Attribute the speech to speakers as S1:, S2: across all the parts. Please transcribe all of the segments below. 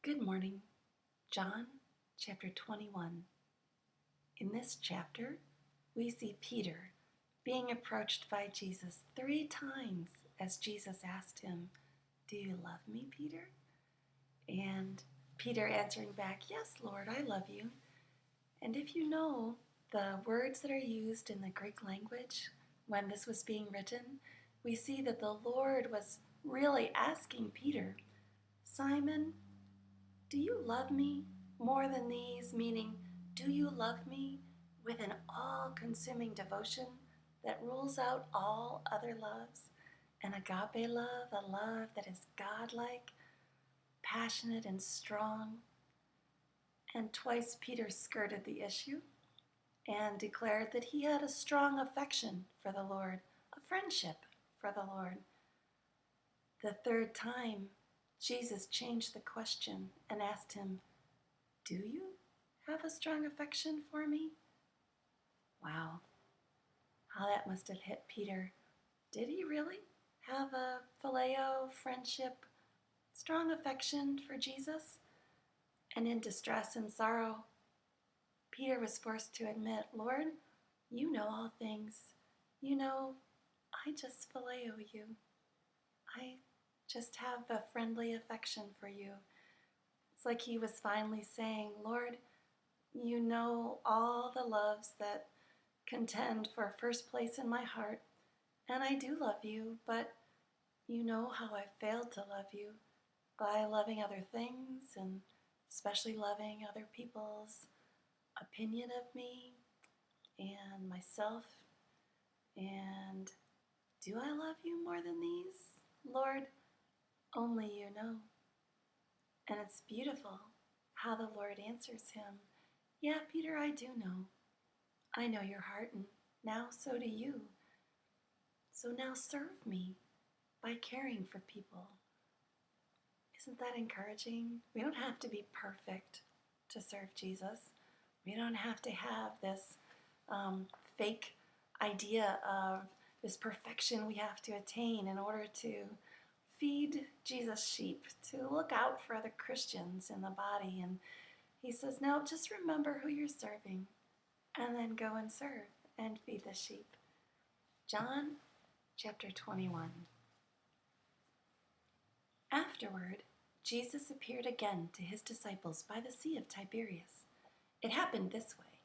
S1: Good morning. John chapter 21. In this chapter, we see Peter being approached by Jesus 3 times as Jesus asked him, "Do you love me, Peter?" And Peter answering back, "Yes, Lord, I love you." And if you know the words that are used in the Greek language when this was being written, we see that the Lord was really asking Peter, "Simon, do you love me more than these?" Meaning, do you love me with an all-consuming devotion that rules out all other loves? An agape love, a love that is God-like, passionate and strong. And twice Peter skirted the issue and declared that he had a strong affection for the Lord, a friendship for the Lord. The third time, Jesus changed the question and asked him, "Do you have a strong affection for me?" Wow, how that must have hit Peter. Did he really have a phileo, friendship, strong affection for Jesus? And in distress and sorrow, Peter was forced to admit, "Lord, you know all things. You know, I just phileo you. I just have a friendly affection for you." It's like he was finally saying, "Lord, you know all the loves that contend for first place in my heart, and I do love you, but you know how I failed to love you by loving other things and especially loving other people's opinion of me and myself. And do I love you more than these? Lord, only you know." And it's beautiful how the Lord answers him, "Yeah, Peter, I do know. I know your heart, and now so do you. So now serve me by caring for people." Isn't that encouraging? We don't have to be perfect to serve Jesus. We don't have to have this fake idea of this perfection we have to attain in order to feed Jesus' sheep, to look out for other Christians in the body. And he says, "No, just remember who you're serving and then go and serve and feed the sheep." John chapter 21. Afterward, Jesus appeared again to his disciples by the Sea of Tiberias. It happened this way.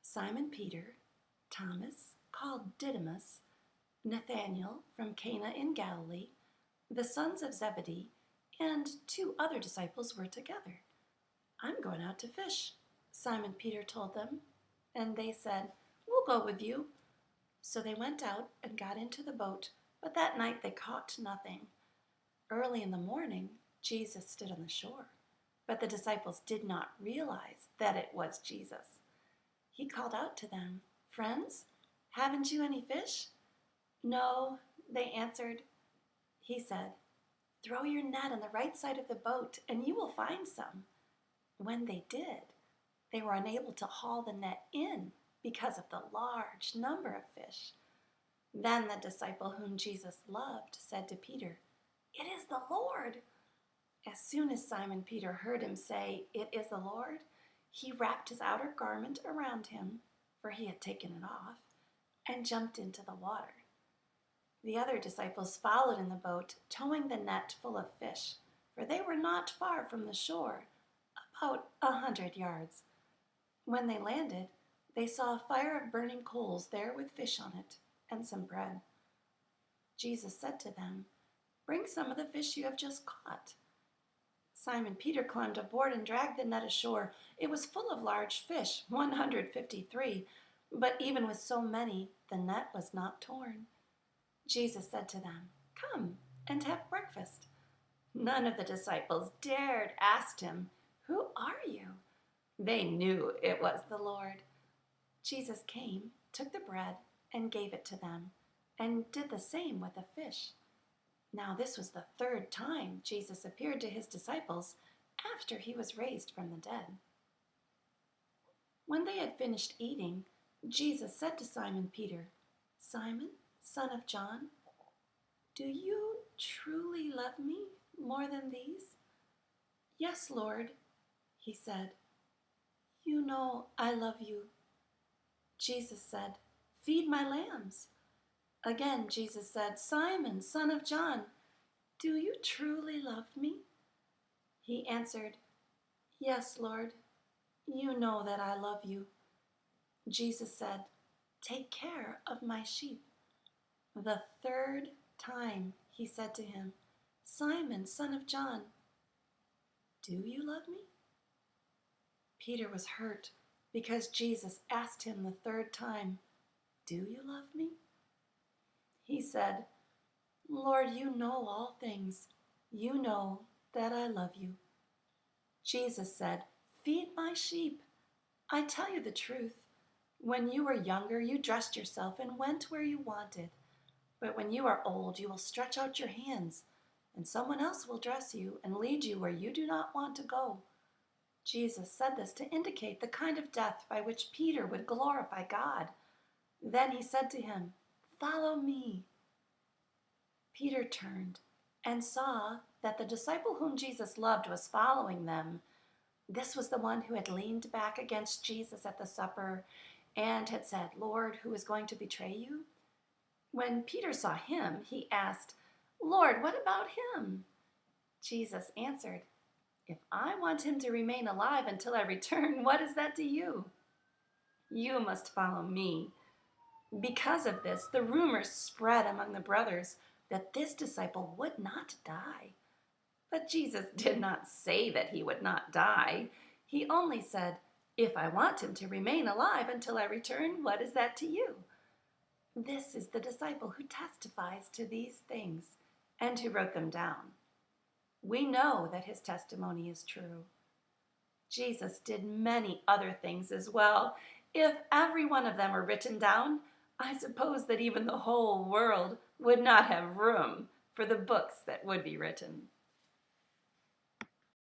S1: Simon Peter, Thomas, called Didymus, Nathanael from Cana in Galilee, the sons of Zebedee, and 2 other disciples were together. "I'm going out to fish," Simon Peter told them, and they said, "We'll go with you." So they went out and got into the boat, but that night they caught nothing. Early in the morning, Jesus stood on the shore, but the disciples did not realize that it was Jesus. He called out to them, "Friends, haven't you any fish?" "No," they answered. He said, "Throw your net on the right side of the boat, and you will find some." When they did, they were unable to haul the net in because of the large number of fish. Then the disciple whom Jesus loved said to Peter, "It is the Lord." As soon as Simon Peter heard him say, "It is the Lord," he wrapped his outer garment around him, for he had taken it off, and jumped into the water. The other disciples followed in the boat, towing the net full of fish, for they were not far from the shore, about 100 yards. When they landed, they saw a fire of burning coals there with fish on it, and some bread. Jesus said to them, "Bring some of the fish you have just caught." Simon Peter climbed aboard and dragged the net ashore. It was full of large fish, 153, but even with so many, the net was not torn. Jesus said to them, "Come and have breakfast." None of the disciples dared ask him, "Who are you?" They knew it was the Lord. Jesus came, took the bread, and gave it to them, and did the same with the fish. Now this was the 3rd time Jesus appeared to his disciples after he was raised from the dead. When they had finished eating, Jesus said to Simon Peter, "Simon, son of John, do you truly love me more than these?" "Yes, Lord," he said. "You know I love you." Jesus said, "Feed my lambs." Again, Jesus said, "Simon, son of John, do you truly love me?" He answered, "Yes, Lord, you know that I love you." Jesus said, "Take care of my sheep." The third time he said to him, "Simon, son of John, do you love me?" Peter was hurt because Jesus asked him the third time, "Do you love me?" He said, "Lord, you know all things. You know that I love you." Jesus said, "Feed my sheep. I tell you the truth. When you were younger, you dressed yourself and went where you wanted. But when you are old, you will stretch out your hands, and someone else will dress you and lead you where you do not want to go." Jesus said this to indicate the kind of death by which Peter would glorify God. Then he said to him, "Follow me." Peter turned and saw that the disciple whom Jesus loved was following them. This was the one who had leaned back against Jesus at the supper and had said, "Lord, who is going to betray you?" When Peter saw him, he asked, "Lord, what about him?" Jesus answered, "If I want him to remain alive until I return, what is that to you? You must follow me." Because of this, the rumor spread among the brothers that this disciple would not die. But Jesus did not say that he would not die. He only said, "If I want him to remain alive until I return, what is that to you?" This is the disciple who testifies to these things and who wrote them down. We know that his testimony is true. Jesus did many other things as well. If every one of them were written down, I suppose that even the whole world would not have room for the books that would be written.